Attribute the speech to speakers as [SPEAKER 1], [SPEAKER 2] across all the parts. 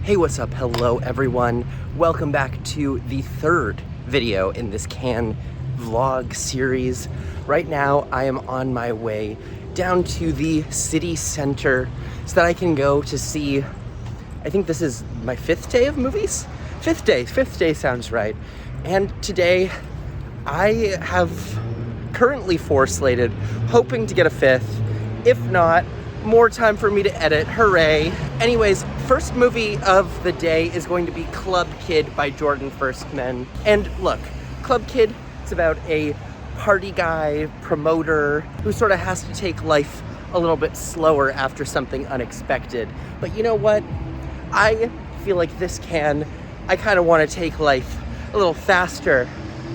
[SPEAKER 1] Hey, what's up? Hello, everyone. Welcome back to the third video in this Cannes vlog series. Right now, I am on my way down to the city center so that I can go to see, I think this is my fifth day of movies? Fifth day sounds right. And today, I have currently 4 slated, hoping to get a 5th. If not, more time for me to edit, hooray. Anyways, first movie of the day is going to be Club Kid by Jordan Firstman. And look, Club Kid, it's about a party guy, promoter, who sort of has to take life a little bit slower after something unexpected. But you know what? I feel like this Cannes, I kind of want to take life a little faster.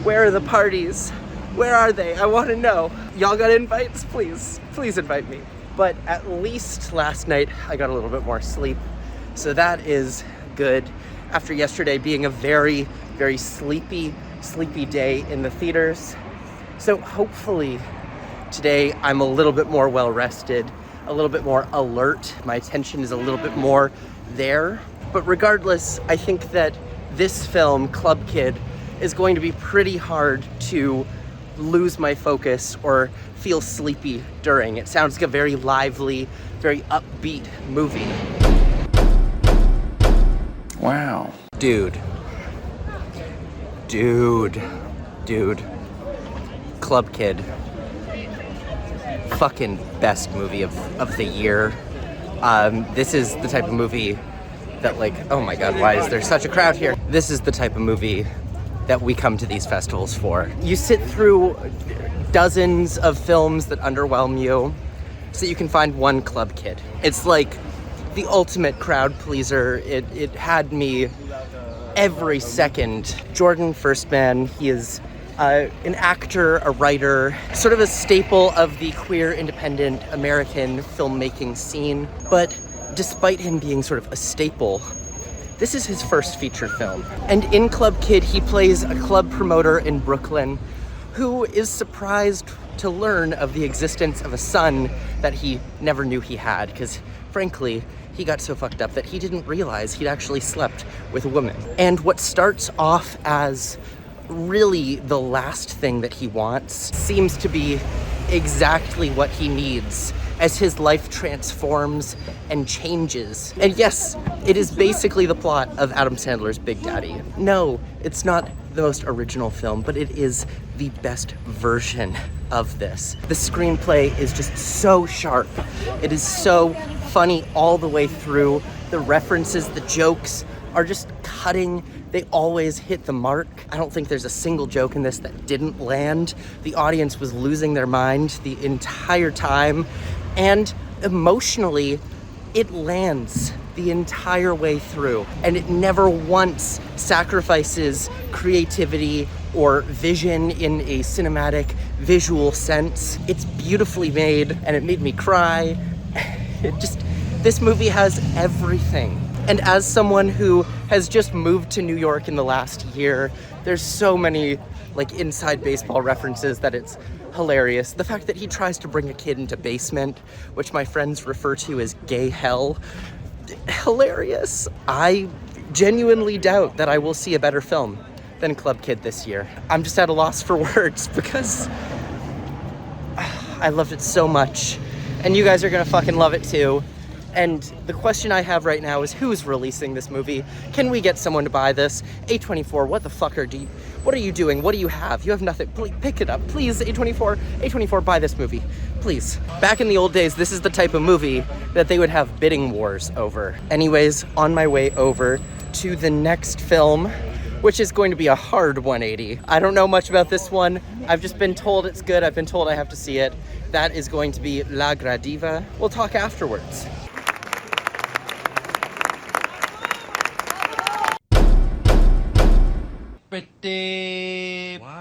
[SPEAKER 1] Where are the parties? Where are they? I want to know. Y'all got invites? Please invite me. But at least last night, I got a little bit more sleep. So that is good. After yesterday being a very, very sleepy day in the theaters. So hopefully today I'm a little bit more well-rested, a little bit more alert. My attention is a little bit more there. But regardless, I think that this film, Club Kid, is going to be pretty hard to lose my focus or feel sleepy during. It sounds like a very lively, very upbeat movie.
[SPEAKER 2] Wow.
[SPEAKER 1] Dude. Club Kid. Fucking best movie of the year. This is the type of movie that, like, oh my god, why is there such a crowd here? This is the type of movie that we come to these festivals for. You sit through dozens of films that underwhelm you so you can find one Club Kid. It's like the ultimate crowd pleaser. It had me every second. Jordan Firstman, he is an actor, a writer, sort of a staple of the queer independent American filmmaking scene. But despite him being sort of a staple, this is his first feature film. And in Club Kid, he plays a club promoter in Brooklyn who is surprised to learn of the existence of a son that he never knew he had, because frankly, he got so fucked up that he didn't realize he'd actually slept with a woman. And what starts off as really the last thing that he wants seems to be exactly what he needs as his life transforms and changes. And yes, it is basically the plot of Adam Sandler's Big Daddy. No, it's not the most original film, but it is the best version of this. The screenplay is just so sharp. It is so funny all the way through. The references, the jokes are just cutting. They always hit the mark. I don't think there's a single joke in this that didn't land. The audience was losing their mind the entire time. And emotionally, it lands the entire way through. And it never once sacrifices creativity or vision in a cinematic, visual sense. It's beautifully made, and it made me cry. This movie has everything. And as someone who has just moved to New York in the last year, there's so many like inside baseball references that it's hilarious. The fact that he tries to bring a kid into basement, which my friends refer to as gay hell, hilarious. I genuinely doubt that I will see a better film than Club Kid this year. I'm just at a loss for words because I loved it so much, and you guys are gonna fucking love it too. And the question I have right now is, who's releasing this movie? Can we get someone to buy this? A24, what the fuck what are you doing? What do you have? You have nothing. Please pick it up. Please, A24, buy this movie. Please. Back in the old days, this is the type of movie that they would have bidding wars over. Anyways, on my way over to the next film, which is going to be a hard 180. I don't know much about this one. I've just been told it's good. I've been told I have to see it. That is going to be La Gradiva. We'll talk afterwards.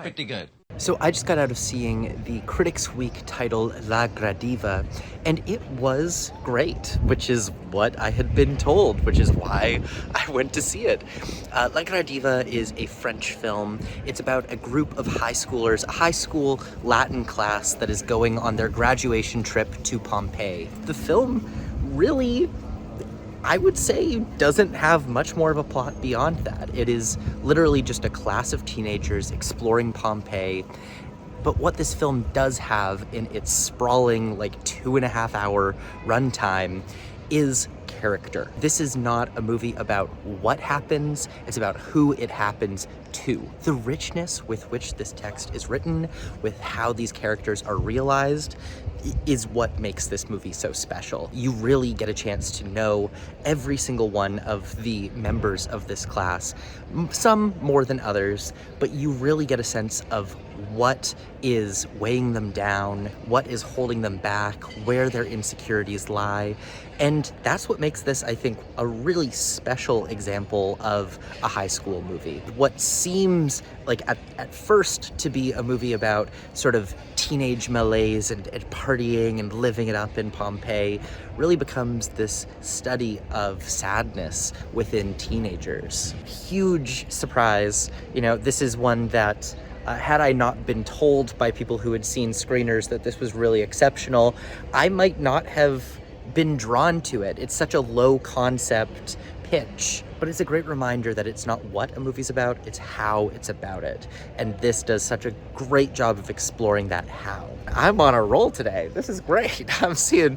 [SPEAKER 2] Pretty good.
[SPEAKER 1] So I just got out of seeing the Critics' Week title La Gradiva, and it was great, which is what I had been told, which is why I went to see it. La Gradiva is a French film. It's about a group of high schoolers, a high school Latin class that is going on their graduation trip to Pompeii. The film really I would say doesn't have much more of a plot beyond that. It is literally just a class of teenagers exploring Pompeii. But what this film does have in its sprawling, like 2.5-hour runtime is character. This is not a movie about what happens, it's about who it happens to. The richness with which this text is written, with how these characters are realized, is what makes this movie so special. You really get a chance to know every single one of the members of this class, some more than others, but you really get a sense of what is weighing them down, what is holding them back, where their insecurities lie. And that's what makes this, I think, a really special example of a high school movie. What seems like at first to be a movie about sort of teenage malaise and partying and living it up in Pompeii really becomes this study of sadness within teenagers. Huge surprise. You know, this is one that had I not been told by people who had seen screeners that this was really exceptional, I might not have been drawn to it. It's such a low concept pitch, but it's a great reminder that it's not what a movie's about, it's how it's about it. And this does such a great job of exploring that how. I'm on a roll today. This is great. I'm seeing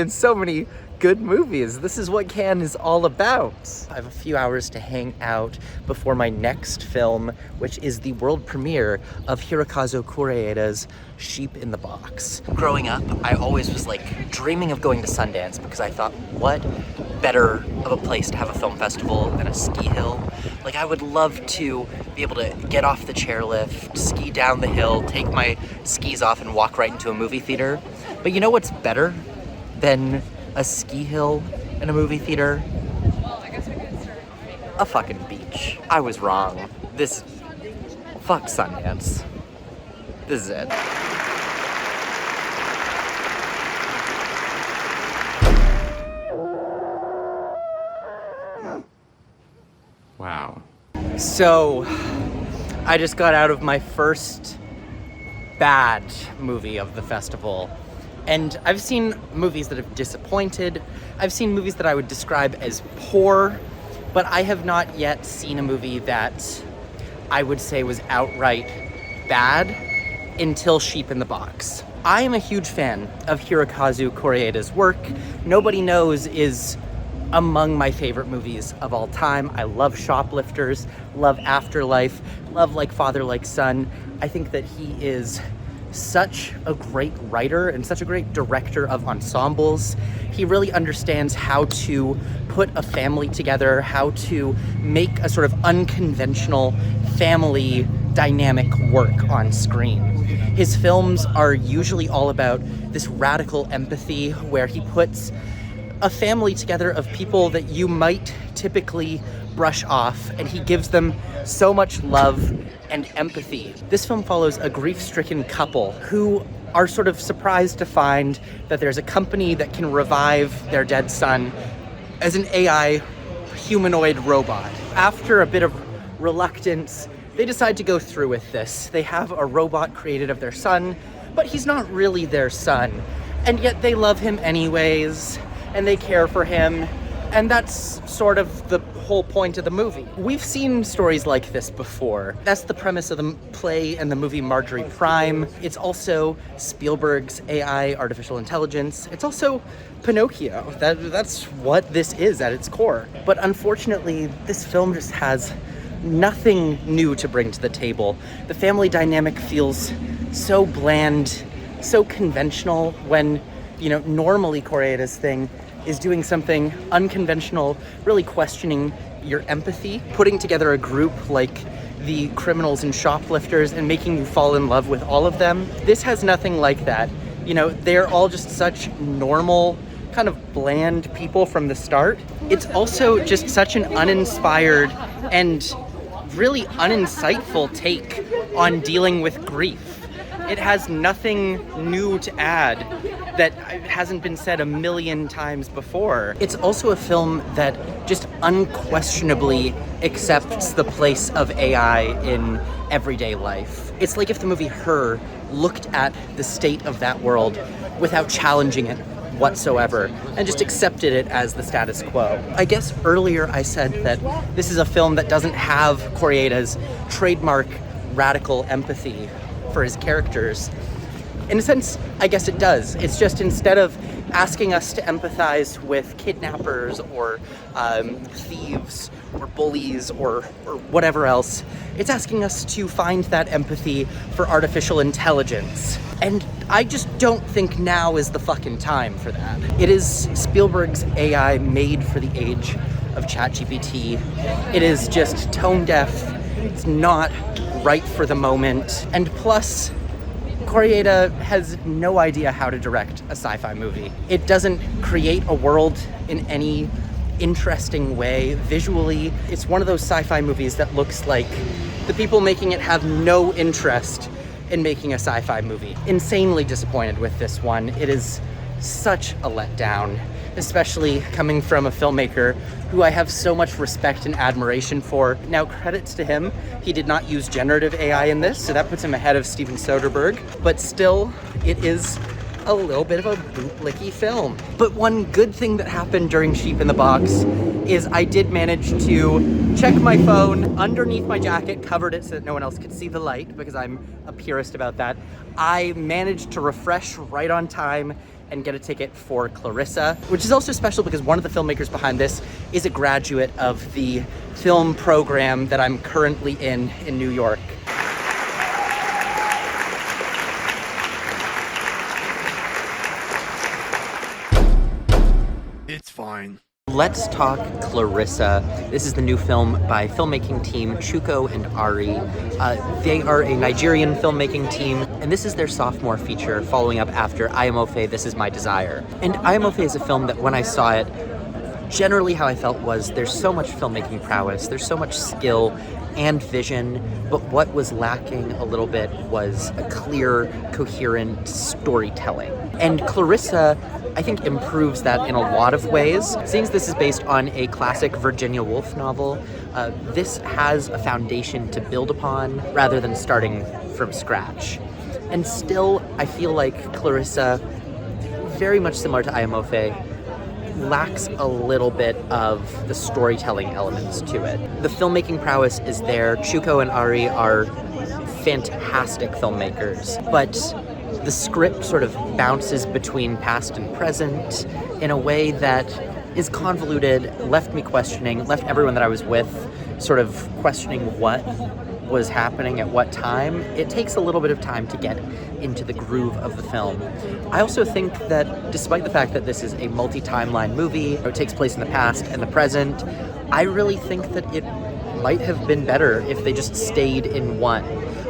[SPEAKER 1] so many good movies. This is what Cannes is all about. I have a few hours to hang out before my next film, which is the world premiere of Hirokazu Koreeda's Sheep in the Box. Growing up, I always was like dreaming of going to Sundance because I thought, what better of a place to have a film festival than a ski hill? Like, I would love to be able to get off the chairlift, ski down the hill, take my skis off and walk right into a movie theater. But you know what's better than a ski hill in a movie theater? A fucking beach. I was wrong. Fuck Sundance. This is it. Wow. So, I just got out of my first bad movie of the festival. And I've seen movies that have disappointed. I've seen movies that I would describe as poor, but I have not yet seen a movie that I would say was outright bad until Sheep in the Box. I am a huge fan of Hirokazu Koreeda's work. Nobody Knows is among my favorite movies of all time. I love Shoplifters, love Afterlife, love Like Father, Like Son. I think that he is such a great writer and such a great director of ensembles. He really understands how to put a family together, how to make a sort of unconventional family dynamic work on screen. His films are usually all about this radical empathy where he puts a family together of people that you might typically brush off, and he gives them so much love and empathy. This film follows a grief-stricken couple who are sort of surprised to find that there's a company that can revive their dead son as an AI humanoid robot. After a bit of reluctance, they decide to go through with this. They have a robot created of their son, but he's not really their son. And yet they love him anyways, and they care for him, and that's sort of the whole point of the movie. We've seen stories like this before. That's the premise of the play and the movie Marjorie Prime. It's also Spielberg's AI, artificial intelligence. It's also Pinocchio. That's what this is at its core. But unfortunately, this film just has nothing new to bring to the table. The family dynamic feels so bland, so conventional when, normally Koreeda's thing is doing something unconventional, really questioning your empathy, putting together a group like the criminals and shoplifters and making you fall in love with all of them. This has nothing like that. They're all just such normal, kind of bland people from the start. It's also just such an uninspired and really uninsightful take on dealing with grief. It has nothing new to add that hasn't been said a million times before. It's also a film that just unquestionably accepts the place of AI in everyday life. It's like if the movie Her looked at the state of that world without challenging it whatsoever and just accepted it as the status quo. I guess earlier I said that this is a film that doesn't have Koreeda's trademark radical empathy for his characters. In a sense, I guess it does. It's just instead of asking us to empathize with kidnappers or thieves or bullies or whatever else, it's asking us to find that empathy for artificial intelligence. And I just don't think now is the fucking time for that. It is Spielberg's AI made for the age of ChatGPT. It is just tone deaf. It's not right for the moment. And plus, Koreeda has no idea how to direct a sci-fi movie. It doesn't create a world in any interesting way. Visually, it's one of those sci-fi movies that looks like the people making it have no interest in making a sci-fi movie. Insanely disappointed with this one. It is such a letdown, especially coming from a filmmaker who I have so much respect and admiration for. Now, credits to him, he did not use generative AI in this, so that puts him ahead of Steven Soderbergh, but still, it is a little bit of a bootlicky film. But one good thing that happened during Sheep in the Box is I did manage to check my phone underneath my jacket, covered it so that no one else could see the light, because I'm a purist about that. I managed to refresh right on time and get a ticket for Clarissa, which is also special because one of the filmmakers behind this is a graduate of the film program that I'm currently in New York.
[SPEAKER 2] It's fine.
[SPEAKER 1] Let's talk Clarissa. This is the new film by filmmaking team Chuko and Ari. They are a Nigerian filmmaking team, and this is their sophomore feature, following up after Ayamofe, This Is My Desire. And Ayamofe is a film that when I saw it, generally how I felt was there's so much filmmaking prowess, there's so much skill and vision, but what was lacking a little bit was a clear, coherent storytelling. And Clarissa, I think, improves that in a lot of ways. Seeing as this is based on a classic Virginia Woolf novel, this has a foundation to build upon rather than starting from scratch. And still, I feel like Clarissa, very much similar to Ayamofe, lacks a little bit of the storytelling elements to it. The filmmaking prowess is there. Chuko and Ari are fantastic filmmakers, but the script sort of bounces between past and present in a way that is convoluted, left me questioning, left everyone that I was with sort of questioning what was happening at what time. It takes a little bit of time to get into the groove of the film. I also think that despite the fact that this is a multi-timeline movie, it takes place in the past and the present, I really think that it might have been better if they just stayed in one.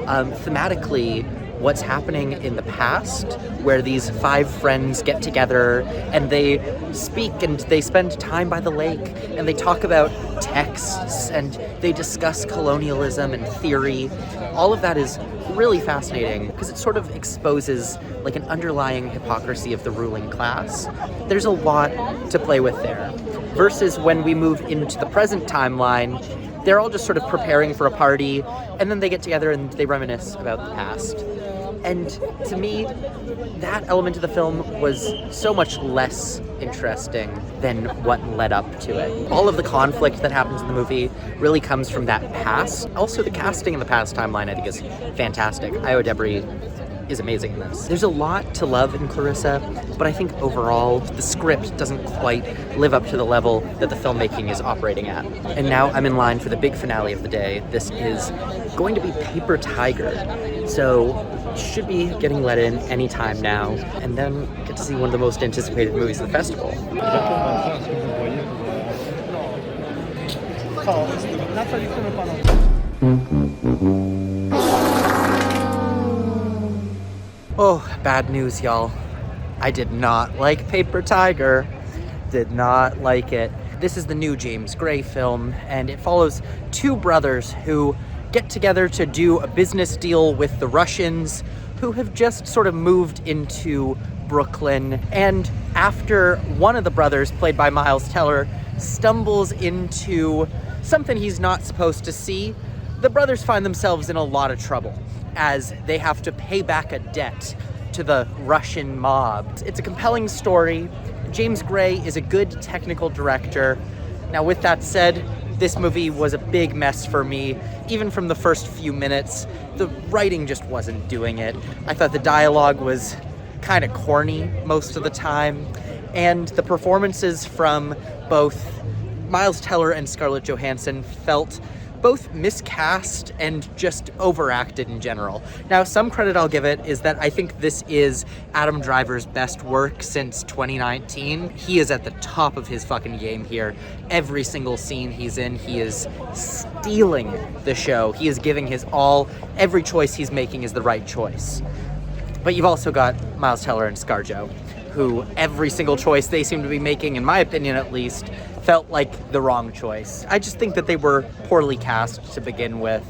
[SPEAKER 1] Thematically, what's happening in the past, where these 5 friends get together and they speak and they spend time by the lake and they talk about texts and they discuss colonialism and theory. All of that is really fascinating because it sort of exposes like an underlying hypocrisy of the ruling class. There's a lot to play with there. Versus when we move into the present timeline, they're all just sort of preparing for a party and then they get together and they reminisce about the past. And to me, that element of the film was so much less interesting than what led up to it. All of the conflict that happens in the movie really comes from that past. Also, the casting in the past timeline, I think, is fantastic. Io Debris is amazing in this. There's a lot to love in Clarissa, but I think overall, the script doesn't quite live up to the level that the filmmaking is operating at. And now I'm in line for the big finale of the day. This is going to be Paper Tiger. So, should be getting let in any time now, and then get to see one of the most anticipated movies of the festival. Oh, bad news, y'all. I did not like Paper Tiger. Did not like it. This is the new James Gray film, and it follows 2 brothers who get together to do a business deal with the Russians, who have just sort of moved into Brooklyn. And after one of the brothers, played by Miles Teller, stumbles into something he's not supposed to see, the brothers find themselves in a lot of trouble as they have to pay back a debt to the Russian mob. It's a compelling story. James Gray is a good technical director. Now, with that said, this movie was a big mess for me. Even from the first few minutes, the writing just wasn't doing it. I thought the dialogue was kind of corny most of the time, and the performances from both Miles Teller and Scarlett Johansson felt both miscast and just overacted in general. Now, some credit I'll give it is that I think this is Adam Driver's best work since 2019. He is at the top of his fucking game here. Every single scene he's in, he is stealing the show. He is giving his all. Every choice he's making is the right choice. But you've also got Miles Teller and ScarJo, who every single choice they seem to be making, in my opinion at least, felt like the wrong choice. I just think that they were poorly cast to begin with.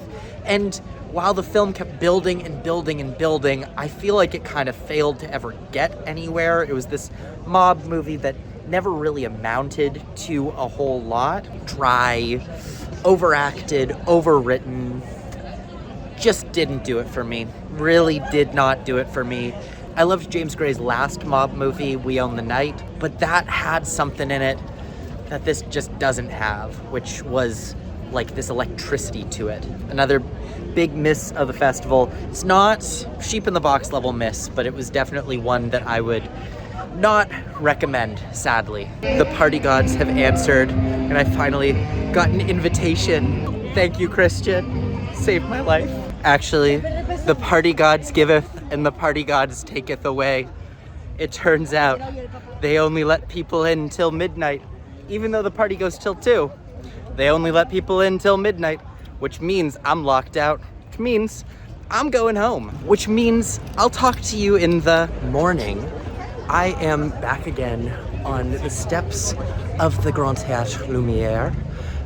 [SPEAKER 1] And while the film kept building and building and building, I feel like it kind of failed to ever get anywhere. It was this mob movie that never really amounted to a whole lot. Dry, overacted, overwritten. Just didn't do it for me. Really did not do it for me. I loved James Gray's last mob movie, We Own the Night, but that had something in it that this just doesn't have, which was like this electricity to it. Another big miss of the festival. It's not sheep in the box level miss, but it was definitely one that I would not recommend, sadly. The party gods have answered, and I finally got an invitation. Thank you, Christian. Saved my life. Actually, the party gods giveth, and the party gods taketh away. It turns out they only let people in till midnight. Even though the party goes till 2, they only let people in till midnight, which means I'm locked out, which means I'm going home, which means I'll talk to you in the morning. I am back again on the steps of the Grand Théâtre Lumière,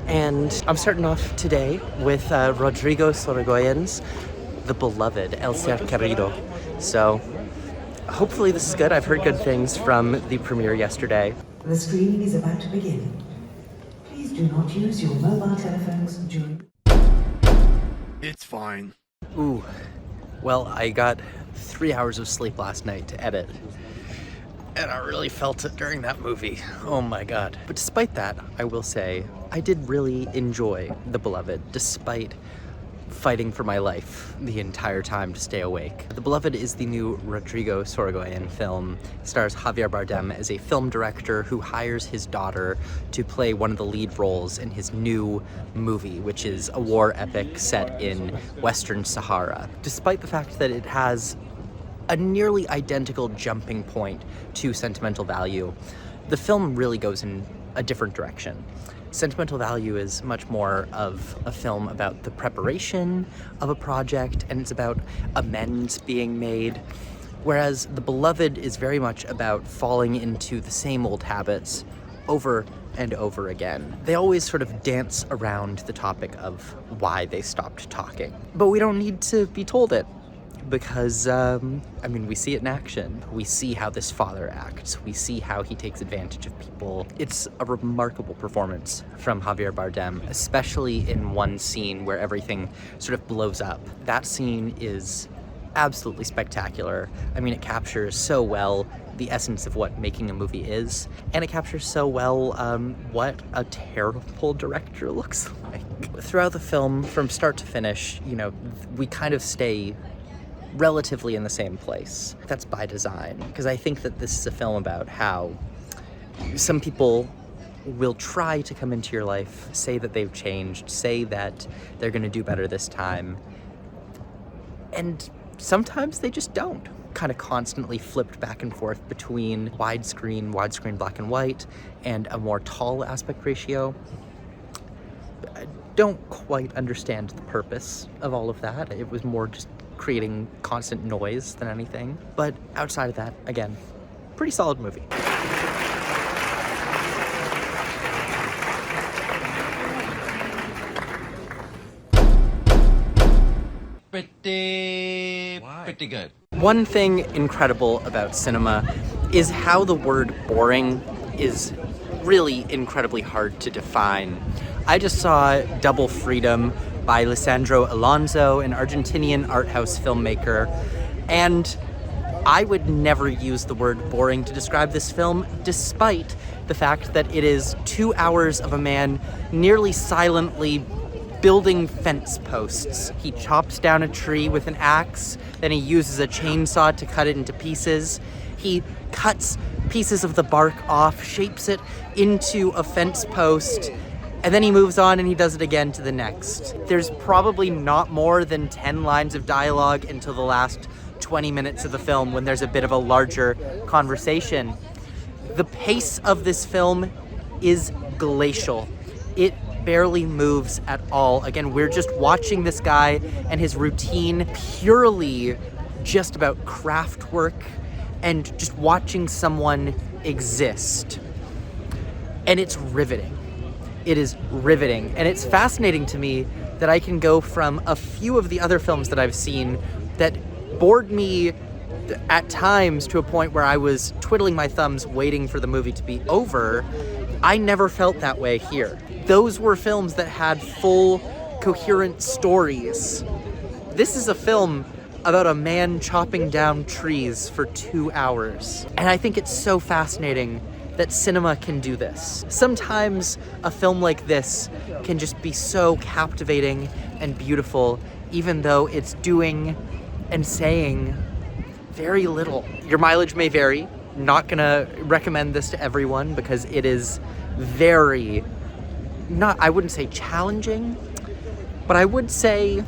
[SPEAKER 1] and I'm starting off today with Rodrigo Sorogoyen's The Beloved, El Ser Querido. So hopefully this is good. I've heard good things from the premiere yesterday.
[SPEAKER 2] The screening is about to begin. Please do not use your mobile telephones during...
[SPEAKER 3] It's fine.
[SPEAKER 1] Ooh, well, I got 3 hours of sleep last night to edit, and I really felt it during that movie. Oh my god. But despite that, I will say, I did really enjoy The Beloved, despite fighting for my life the entire time to stay awake. The Beloved is the new Rodrigo Sorogoyen film. It stars Javier Bardem as a film director who hires his daughter to play one of the lead roles in his new movie, which is a war epic set in Western Sahara. Despite the fact that it has a nearly identical jumping point to Sentimental Value, the film really goes in a different direction. Sentimental Value is much more of a film about the preparation of a project, and it's about amends being made, whereas The Beloved is very much about falling into the same old habits over and over again. They always sort of dance around the topic of why they stopped talking, but we don't need to be told it. Because, I mean, we see it in action. We see how this father acts. We see how he takes advantage of people. It's a remarkable performance from Javier Bardem, especially in one scene where everything sort of blows up. That scene is absolutely spectacular. I mean, it captures so well the essence of what making a movie is, and it captures so well what a terrible director looks like. Throughout the film, from start to finish, you know, we kind of stay relatively in the same place. That's by design, because I think that this is a film about how some people will try to come into your life, say that they've changed, say that they're gonna do better this time, and sometimes they just don't. Kind of constantly flipped back and forth between widescreen black and white, and a more tall aspect ratio. I don't quite understand the purpose of all of that. It was more just creating constant noise than anything. But outside of that, again, pretty solid movie.
[SPEAKER 3] Pretty good.
[SPEAKER 1] One thing incredible about cinema is how the word boring is really incredibly hard to define. I just saw Double Freedom by Lisandro Alonso, an Argentinian art house filmmaker, and I would never use the word boring to describe this film, despite the fact that it is 2 hours of a man nearly silently building fence posts. He chops down a tree with an axe, then he uses a chainsaw to cut it into pieces. He cuts pieces of the bark off, shapes it into a fence post, and then he moves on and he does it again to the next. There's probably not more than 10 lines of dialogue until the last 20 minutes of the film when there's a bit of a larger conversation. The pace of this film is glacial. It barely moves at all. Again, we're just watching this guy and his routine, purely just about craft work and just watching someone exist. And it's riveting. It is riveting. And it's fascinating to me that I can go from a few of the other films that I've seen that bored me at times to a point where I was twiddling my thumbs waiting for the movie to be over. I never felt that way here. Those were films that had full, coherent stories. This is a film about a man chopping down trees for 2 hours. And I think it's so fascinating that cinema can do this. Sometimes a film like this can just be so captivating and beautiful, even though it's doing and saying very little. Your mileage may vary. Not gonna recommend this to everyone because it is very, I wouldn't say challenging, but I would say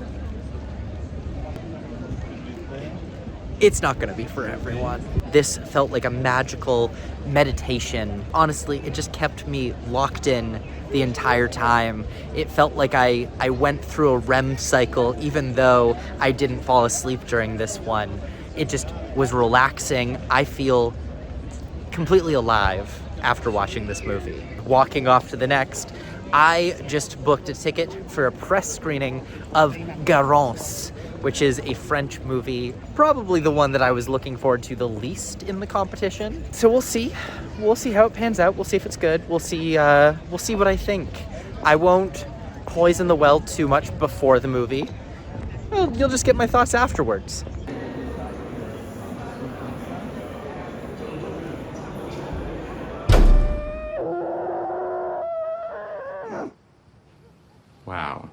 [SPEAKER 1] it's not gonna be for everyone. This felt like a magical meditation. Honestly, it just kept me locked in the entire time. It felt like I went through a REM cycle even though I didn't fall asleep during this one. It just was relaxing. I feel completely alive after watching this movie. Walking off to the next, I just booked a ticket for a press screening of Garance, which is a French movie, probably the one that I was looking forward to the least in the competition. So we'll see. We'll see how it pans out. We'll see if it's good. We'll see what I think. I won't poison the well too much before the movie. Well, you'll just get my thoughts afterwards.
[SPEAKER 3] Wow.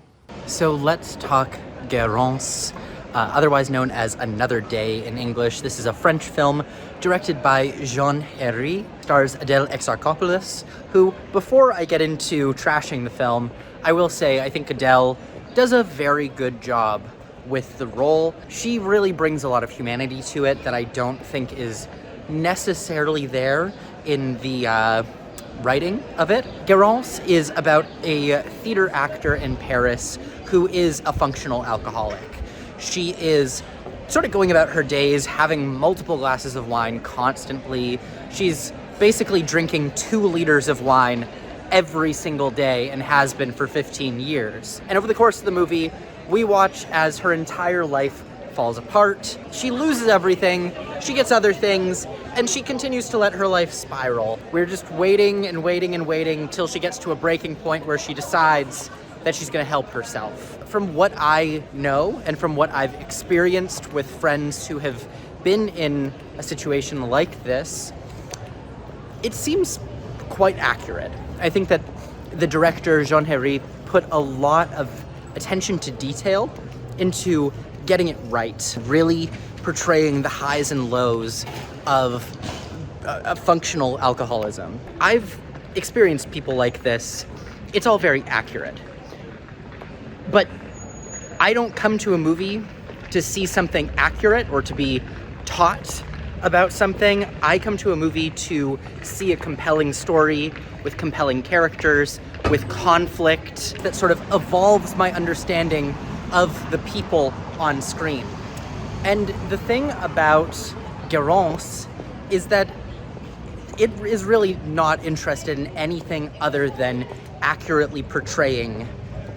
[SPEAKER 1] So let's talk Garance, otherwise known as Another Day in English. This is a French film directed by Jean Herry, stars Adèle Exarchopoulos, who, before I get into trashing the film, I will say I think Adèle does a very good job with the role. She really brings a lot of humanity to it that I don't think is necessarily there in the writing of it. Garance is about a theater actor in Paris who is a functional alcoholic. She is sort of going about her days having multiple glasses of wine constantly. She's basically drinking 2 liters of wine every single day and has been for 15 years. And over the course of the movie, we watch as her entire life falls apart. She loses everything, she gets other things, and she continues to let her life spiral. We're just waiting and waiting and waiting till she gets to a breaking point where she decides that she's gonna help herself. From what I know and from what I've experienced with friends who have been in a situation like this, it seems quite accurate. I think that the director, Jean Herry, put a lot of attention to detail into getting it right, really portraying the highs and lows of functional alcoholism. I've experienced people like this. It's all very accurate. But I don't come to a movie to see something accurate or to be taught about something. I come to a movie to see a compelling story with compelling characters, with conflict that sort of evolves my understanding of the people on screen. And the thing about Garance is that it is really not interested in anything other than accurately portraying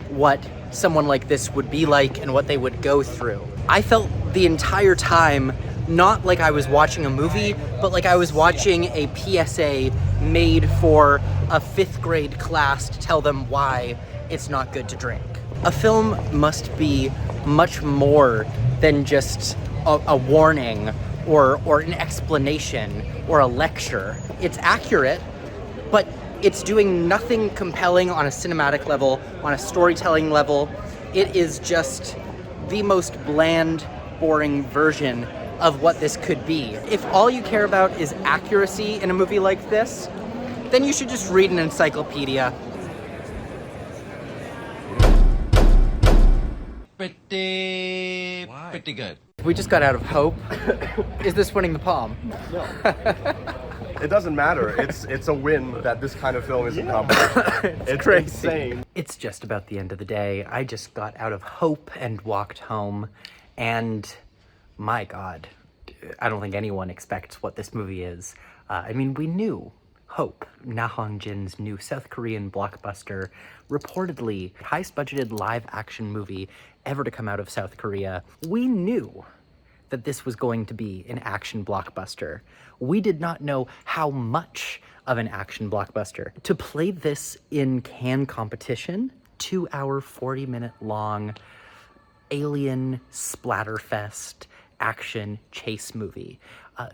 [SPEAKER 1] what someone like this would be like and what they would go through. I felt the entire time not like I was watching a movie, but like I was watching a PSA made for a 5th grade class to tell them why it's not good to drink. A film must be much more than just a warning or an explanation or a lecture. It's accurate, but it's doing nothing compelling on a cinematic level, on a storytelling level. It is just the most bland, boring version of what this could be. If all you care about is accuracy in a movie like this, then you should just read an encyclopedia.
[SPEAKER 3] Pretty good.
[SPEAKER 1] We just got out of Hope. Is this winning the palm?
[SPEAKER 4] No. It doesn't matter. It's a win that this kind of film is in competition. It's
[SPEAKER 1] crazy.
[SPEAKER 4] insane.
[SPEAKER 1] It's just about the end of the day. I just got out of Hope and walked home, and my God, I don't think anyone expects what this movie is. I mean, we knew Hope, Na Hong-jin's new South Korean blockbuster, reportedly highest budgeted live action movie ever to come out of South Korea. We knew that this was going to be an action blockbuster. We did not know how much of an action blockbuster. To play this in Cannes competition, 2-hour, 40-minute long alien splatterfest action chase movie.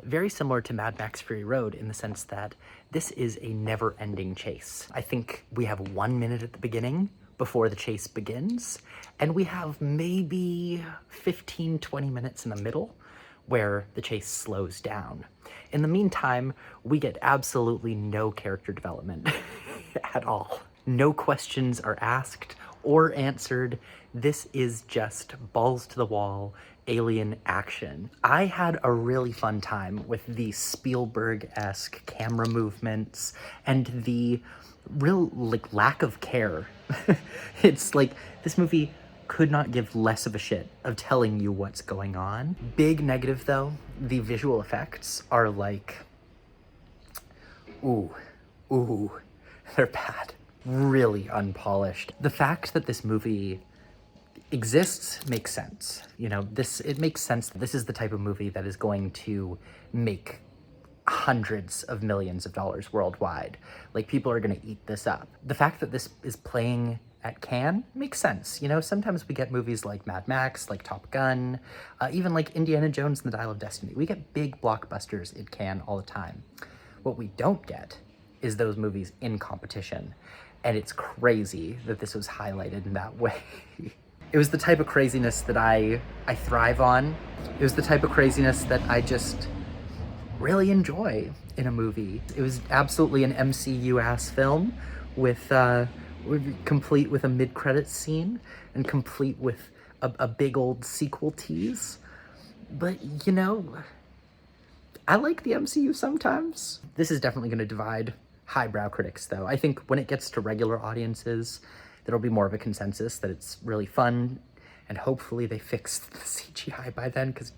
[SPEAKER 1] Very similar to Mad Max Fury Road in the sense that this is a never-ending chase. I think we have 1 minute at the beginning before the chase begins, and we have maybe 15-20 minutes in the middle where the chase slows down. In the meantime, we get absolutely no character development at all. No questions are asked or answered. This is just balls to the wall alien action. I had a really fun time with the Spielberg-esque camera movements and the real lack of care. It's like this movie could not give less of a shit of telling you what's going on. Big negative though, the visual effects are like, ooh, they're bad. Really unpolished. The fact that this movie exists makes sense. You know, it makes sense that this is the type of movie that is going to make hundreds of millions of dollars worldwide. Like, people are gonna eat this up. The fact that this is playing at Cannes makes sense. You know, sometimes we get movies like Mad Max, like Top Gun, even like Indiana Jones and the Dial of Destiny. We get big blockbusters at Cannes all the time. What we don't get is those movies in competition. And it's crazy that this was highlighted in that way. It was the type of craziness that I thrive on. It was the type of craziness that I just really enjoy in a movie. It was absolutely an MCU-ass film with complete with a mid-credits scene and complete with a big old sequel tease. But, you know, I like the MCU sometimes. This is definitely going to divide highbrow critics, though. I think when it gets to regular audiences, there'll be more of a consensus that it's really fun, and hopefully they fixed the CGI by then, because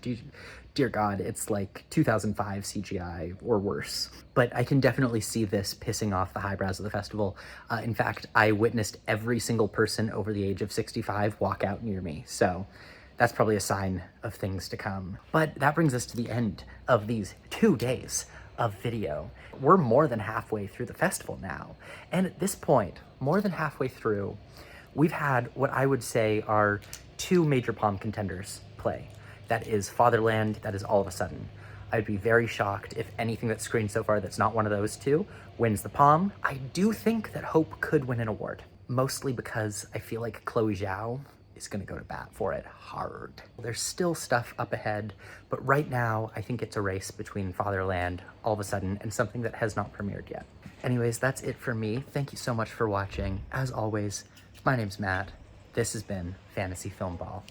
[SPEAKER 1] dear God, it's like 2005 CGI or worse. But I can definitely see this pissing off the highbrows of the festival. In fact, I witnessed every single person over the age of 65 walk out near me, so that's probably a sign of things to come. But that brings us to the end of these 2 days of video. We're more than halfway through the festival now. And at this point, more than halfway through, we've had what I would say are 2 major palm contenders play. That is Fatherland, that is All of a Sudden. I'd be very shocked if anything that's screened so far that's not one of those 2 wins the palm. I do think that Hope could win an award, mostly because I feel like Chloe Zhao is gonna go to bat for it hard. There's still stuff up ahead, but right now I think it's a race between Fatherland, All of a Sudden, and something that has not premiered yet. Anyways, that's it for me. Thank you so much for watching. As always, my name's Matt. This has been Fantasy Filmball.